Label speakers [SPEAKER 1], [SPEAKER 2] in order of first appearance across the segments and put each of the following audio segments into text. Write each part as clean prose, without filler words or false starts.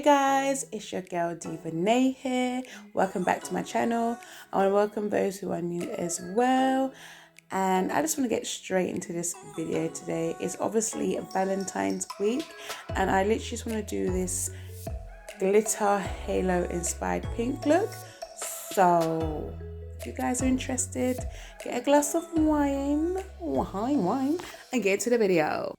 [SPEAKER 1] Guys, it's your girl Diva Nay here. Welcome back to my channel. I want to welcome those who are new as well. And I just want to get straight into this video today. It's obviously Valentine's week, and I literally just want to do this glitter halo inspired pink look. So if you guys are interested, get a glass of wine, and get to the video.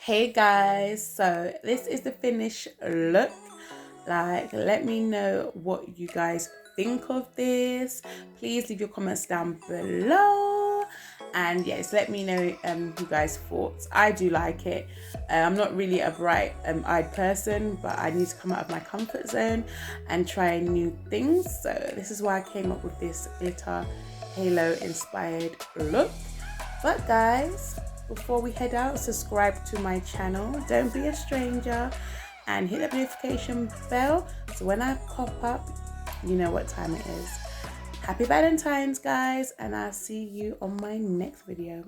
[SPEAKER 1] Hey guys, so this is the finished look. Like, let me know what you guys think of this. Please leave your comments down below, and yes, let me know you guys' thoughts. I do like it. I'm not really a bright eyed person, but I need to come out of my comfort zone and try new things. So this is why I came up with this glitter halo inspired look. But guys, before we head out, subscribe to my channel. Don't be a stranger, and hit the notification bell so when I pop up, you know what time it is. Happy Valentine's, guys, and I'll see you on my next video.